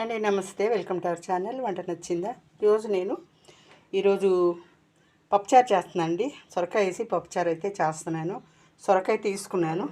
అండి నమస్తే, welcome to our channel. వంట నచ్చిందా? ఈరోజు పప్పుచారు చేస్తున్నాను అండి. సొరకాయ వేసి పప్పుచారు అయితే చేస్తున్నాను. సొరకాయ తీసుకున్నాను,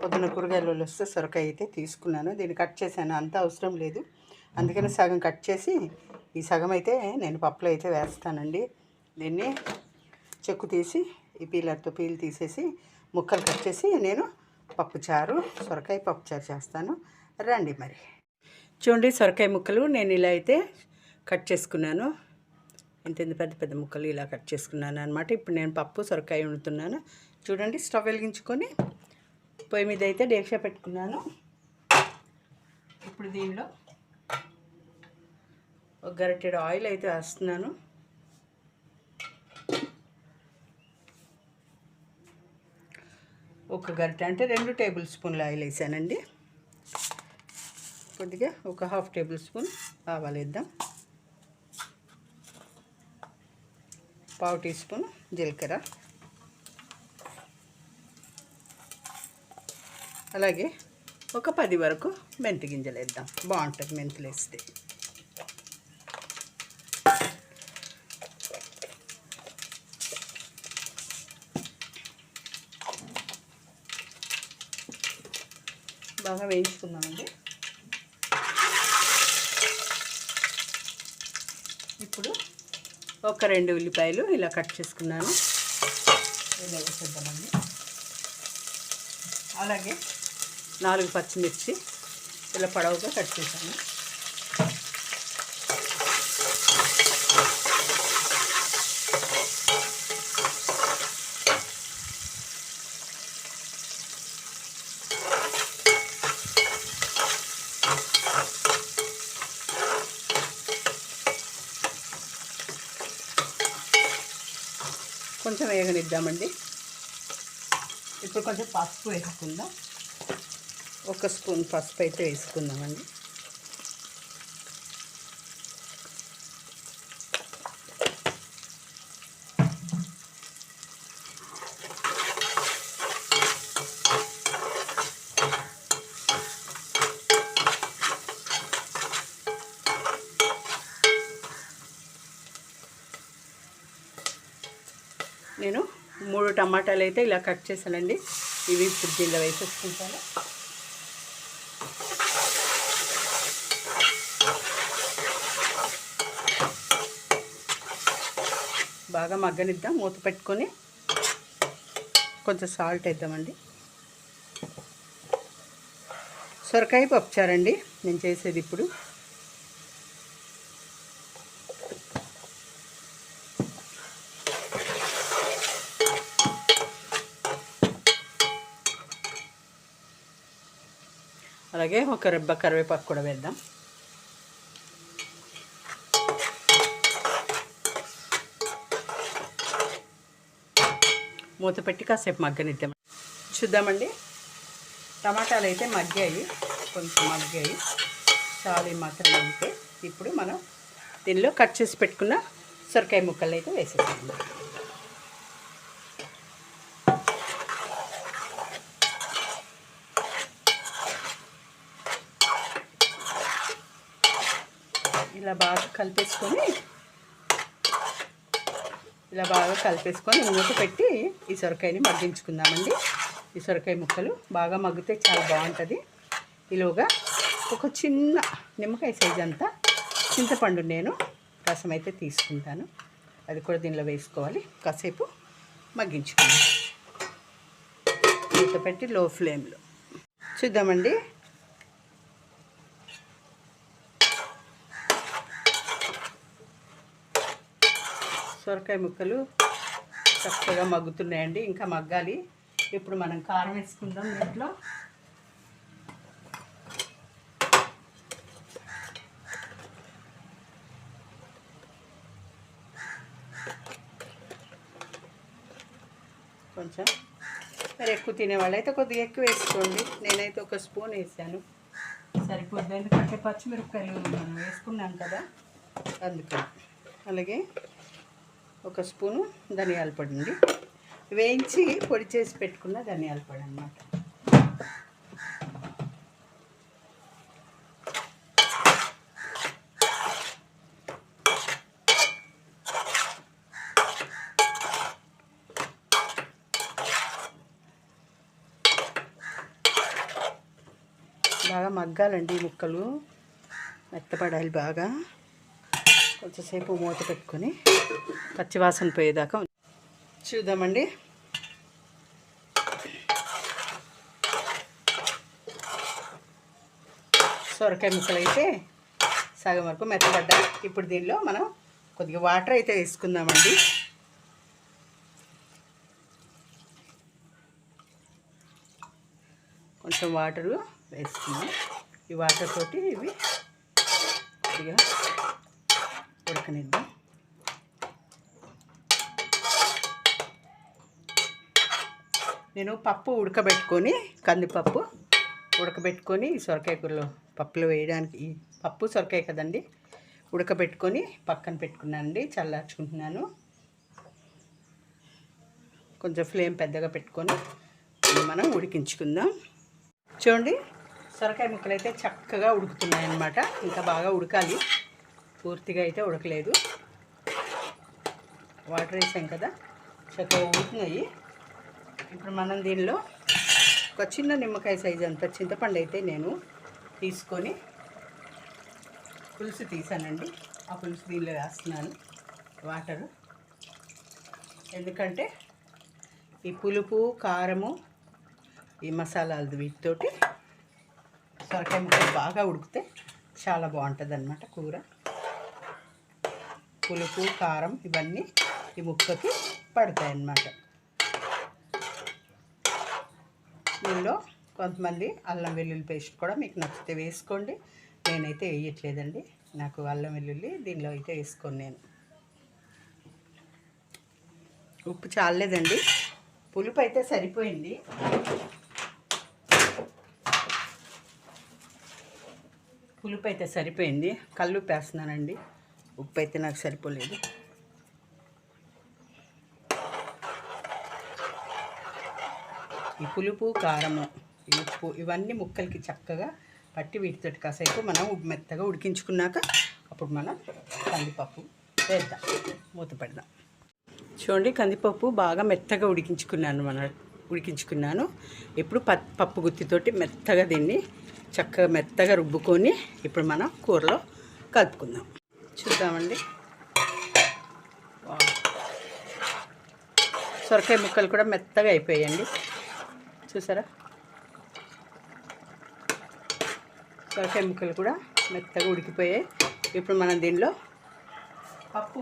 పొద్దున్న కూరగాయలు వస్తే సొరకాయ అయితే తీసుకున్నాను. దీన్ని కట్ చేశాను, అంతా అవసరం లేదు, అందుకని సగం కట్ చేసి ఈ సగం అయితే నేను పప్పులో అయితే వేస్తానండి. దీన్ని చెక్కు తీసి ఈ పీలర్తో పీల్ తీసేసి ముక్కలు కట్ చేసి నేను సొరకాయ పప్పుచారు చేస్తాను. రండి మరి. చూడండి, సొరకాయ ముక్కలు నేను ఇలా అయితే కట్ చేసుకున్నాను. ఇంత పెద్ద పెద్ద ముక్కలు ఇలా కట్ చేసుకున్నాను అనమాట. ఇప్పుడు నేను పప్పు సొరకాయ వండుతున్నాను. చూడండి, స్టవ్ వెలిగించుకొని పొయ్యి మీద అయితే డేక్షా పెట్టుకున్నాను. ఇప్పుడు దీనిలో ఒక గరిటెడు ఆయిల్ అయితే వేస్తున్నాను. ఒక గరిటె అంటే 2 టేబుల్ స్పూన్ల ఆయిల్ వేసానండి. కొద్దిగా ఒక 1/2 టేబుల్ స్పూన్ ఆవాలు వేద్దాం. 1/2 టీ స్పూన్ జీలకర్ర, అలాగే ఒక 10 వరకు మెంతి గింజలు వేద్దాం. బాగుంటుంది మెంతులు వేస్తే. బాగా వేయించుకుందామండి. ఇప్పుడు ఒక 2 ఉల్లిపాయలు ఇలా కట్ చేసుకున్నాను, ఇలా వేసేద్దామండి. అలాగే 4 పచ్చిమిర్చి ఇలా పొడవుగా కట్ చేశాను. కొంచెం వేగనిద్దామండి. ఇప్పుడు కొంచెం పసుపు వేసుకుందాం. 1 స్పూన్ పసుపు అయితే వేసుకుందామండి. నేను 3 టమాటాలు అయితే ఇలా కట్ చేశానండి. ఇవి ఇప్పుడు దీనిలో వేసేసుకుంటాను. బాగా మగ్గనిద్దాం. మూత పెట్టుకొని కొంచెం సాల్ట్ వేద్దామండి. సొరకాయ పప్పుచారండి నేను చేసేది ఇప్పుడు. అలాగే ఒక రెబ్బ కరివేపాకు కూడా వేద్దాం. మూత పెట్టి కాసేపు మగ్గనిద్దాం. చూద్దామండి, టమాటాలు అయితే మగ్గాయి, కొంచెం మగ్గాయి, చాలు మాత్రం మగ్గితే ఇప్పుడు మనం దీనిలో కట్ చేసి పెట్టుకున్న సొరకాయ ముక్కలు అయితే వేసేద్దాం. ఇలా బాగా కలిపేసుకొని మూత పెట్టి ఈ సొరకాయని మగ్గించుకుందామండి. ఈ సొరకాయ ముక్కలు బాగా మగ్గితే చాలా బాగుంటుంది. ఈలోగా ఒక చిన్న నిమ్మకాయ సైజ్ అంతా చింతపండు నేను రసం అయితే తీసుకుంటాను. అది కూడా దీనిలో వేసుకోవాలి. కాసేపు మగ్గించుకుందాం. మూత పెట్టి లో ఫ్లేమ్లో చూద్దామండి. సొరకాయ ముక్కలు చక్కగా మగ్గుతున్నాయండి, ఇంకా మగ్గాలి. ఇప్పుడు మనం కారం వేసుకుందాం. దీంట్లో కొంచెం, మరి ఎక్కువ తినేవాళ్ళు అయితే కొద్దిగా ఎక్కువ వేసుకోండి. నేనైతే 1 స్పూన్ వేసాను, సరిపోద్ది. ఎందుకంటే పచ్చిమిరపకాయలు మనం వేసుకున్నాం కదా, అందుకని. అలాగే 1 స్పూను ధనియాల పొడి అండి, వేయించి పొడి చేసి పెట్టుకున్న ధనియాల పొడి అన్నమాట. మగ్గాలండి ముక్కలు, మెత్తపడాలి బాగా. కొంచెంసేపు మూత పెట్టుకొని పచ్చివాసన పోయేదాకా చూద్దామండి. సొరకాయ ముక్కలు అయితే సగం వరకు మెత్తపడ్డా. ఇప్పుడు దీనిలో మనం కొద్దిగా వాటర్ అయితే వేసుకుందామండి. కొంచెం వాటరు వేసుకుందాం. ఈ వాటర్ తోటి ఇవి కొద్దిగా ఉడకనిద్దాం. నేను పప్పు ఉడకబెట్టుకొని, కందిపప్పు ఉడకబెట్టుకొని సొరకాయ కూరలో పప్పులో వేయడానికి, ఈ పప్పు సొరకాయ కదండి, ఉడకబెట్టుకొని పక్కన పెట్టుకున్నానండి. చల్లార్చుకుంటున్నాను. కొంచెం ఫ్లేమ్ పెద్దగా పెట్టుకొని మనం ఉడికించుకుందాం. చూడండి, సొరకాయ ముక్కలు అయితే చక్కగా ఉడుకుతున్నాయి అన్నమాట. ఇంకా బాగా ఉడకాలి, పూర్తిగా అయితే ఉడకలేదు. వాటర్ వేసాం కదా, చక్కగా ఉడుకుతున్నాయి. ఇప్పుడు మనం దీనిలో ఒక చిన్న నిమ్మకాయ సైజు అంత చింతపండు అయితే నేను తీసుకొని పులుసు తీసానండి. ఆ పులుసు దీనిలో వేస్తున్నాను వాటరు. ఎందుకంటే ఈ పులుపు, కారము, ఈ మసాలాలు వీటితోటి సొరకాయ ముక్కలు బాగా ఉడికితే చాలా బాగుంటుంది అన్నమాట కూర. పులుపు, కారం ఇవన్నీ ఈ ముక్కకి పడతాయి అన్నమాట. దీనిలో కొంతమంది అల్లం వెల్లుల్లి పేస్ట్ కూడా మీకు నచ్చితే వేసుకోండి. నేనైతే వేయట్లేదండి, నాకు అల్లం వెల్లుల్లి దీనిలో అయితే వేసుకోను నేను. ఉప్పు చాలేదండి, పులుపు అయితే సరిపోయింది. పులుపు అయితే సరిపోయింది. కల్లుప్పు వేస్తున్నానండి, ఉప్పు అయితే నాకు సరిపోలేదు. ఈ పులుపు, కారము, ఈ ఉప్పు ఇవన్నీ ముక్కలకి చక్కగా పట్టి వీటితోటి కాసేపు మనం మెత్తగా ఉడికించుకున్నాక అప్పుడు మనం కందిపప్పు వేద్దాం, మూత పెడదాం. చూడండి, కందిపప్పు బాగా మెత్తగా ఉడికించుకున్నాను. ఇప్పుడు పప్పు గుత్తితోటి మెత్తగా దీన్ని చక్కగా మెత్తగా రుబ్బుకొని ఇప్పుడు మనం కూరలో కలుపుకుందాం. చూద్దామండి. సొరకాయ ముక్కలు కూడా మెత్తగా అయిపోయాయండి, చూసారా? సొరకాయ ముక్కలు కూడా మెత్తగా ఉడికిపోయాయి. ఇప్పుడు మనం దీనిలో పప్పు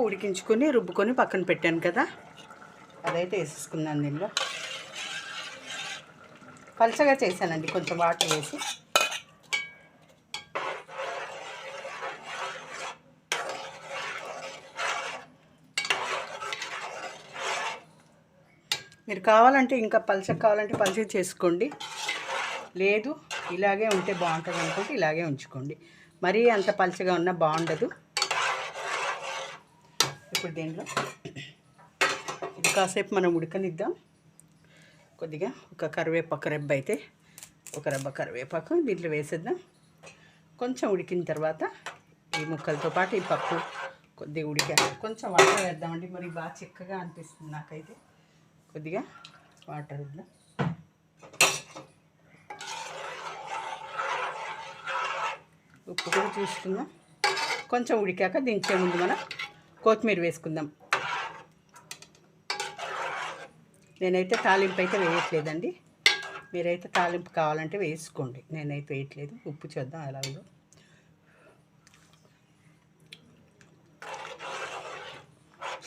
ఉడికించుకొని రుబ్బుకొని పక్కన పెట్టాను కదా, అదైతే వేసేసుకున్నాను. దీనిలో పలచగా చేశానండి, కొంచెం వాటర్ వేసి. మీరు కావాలంటే ఇంకా పలచగా కావాలంటే పలచగా చేసుకోండి, లేదు ఇలాగే ఉంటే బాగుంటుంది అనుకుంటే ఇలాగే ఉంచుకోండి. మరీ అంత పలచగా ఉన్నా బాగుండదు. ఇప్పుడు దీనిలో ఇది కాసేపు మనం ఉడకనిద్దాం. కొద్దిగా ఒక కరివేపాకు రెబ్బ అయితే ఒక రెబ్బ కరివేపాకు దీంట్లో వేసేద్దాం. కొంచెం ఉడికిన తర్వాత ఈ ముక్కలతో పాటు ఈ పప్పు కొద్దిగా ఉడికాక కొంచెం వాటర్ వేద్దామండి. మరి బాగా చిక్కగా అనిపిస్తుంది నాకైతే. కొద్దిగా వాటర్ వేద్దాం. ఉప్పు కూడా చూసుకుందాం. కొంచెం ఉడికాక దించే ముందు మనం కొత్తిమీర వేసుకుందాం. నేనైతే తాలింపు అయితే వేయట్లేదండి, మీరైతే తాలింపు కావాలంటే వేసుకోండి. నేనైతే వేయట్లేదు. ఉప్పు చూద్దాం ఎలా ఉందో.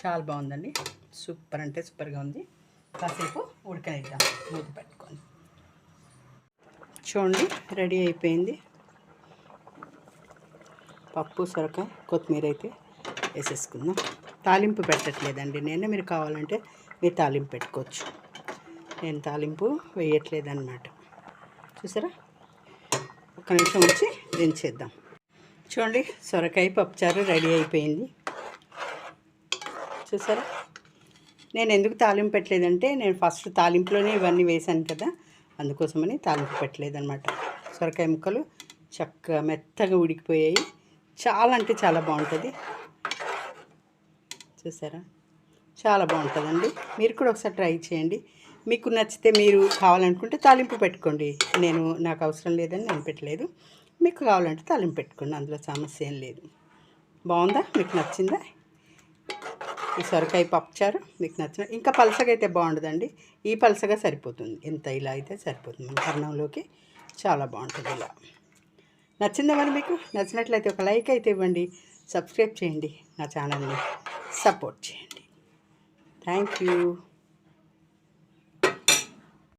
చాలా బాగుందండి, సూపర్ అంటే సూపర్గా ఉంది. కాసేపు ఉడకనిద్దాం మూత పెట్టుకొని. చూడండి, రెడీ అయిపోయింది. పప్పు, సొరకాయ, కొత్తిమీర అయితే వేసేసుకుందాం. తాలింపు పెట్టట్లేదండి నేను, మీరు కావాలంటే మీరు తాలింపు పెట్టుకోవచ్చు. నేను తాలింపు వేయట్లేదన్నమాట. చూసారా? ఒక నిమిషం ఉంచి దించేద్దాం. చూడండి, సొరకాయ పప్పుచారు రెడీ అయిపోయింది. చూసారా? నేను ఎందుకు తాలింపు పెట్టలేదంటే నేను ఫస్ట్ తాలింపులోనే ఇవన్నీ వేసాను కదా, అందుకోసమని తాలింపు పెట్టలేదన్నమాట. సొరకాయ ముక్కలు చక్కగా మెత్తగా ఉడికిపోయాయి. చాలా అంటే చాలా బాగుంటుంది. చూసారా? చాలా బాగుంటుందండి. మీరు కూడా ఒకసారి ట్రై చేయండి. మీకు నచ్చితే మీరు కావాలనుకుంటే తాలింపు పెట్టుకోండి. నాకు అవసరం లేదని నేను పెట్టలేదు. మీకు కావాలంటే తాలింపు పెట్టుకోండి, అందులో సమస్య ఏం లేదు. బాగుందా? మీకు నచ్చిందా ఈ సొరకాయ పప్పుచారు? మీకు నచ్చిన ఇంకా పలసగా అయితే బాగుండదండి, ఈ పలసగా సరిపోతుంది. ఇలా అయితే సరిపోతుంది. మన అన్నంలోకి చాలా బాగుంటుంది ఇలా. నచ్చిందా మరి? మీకు నచ్చినట్లయితే ఒక లైక్ అయితే ఇవ్వండి, సబ్స్క్రైబ్ చేయండి, నా ఛానల్ని సపోర్ట్ చేయండి. Thank you.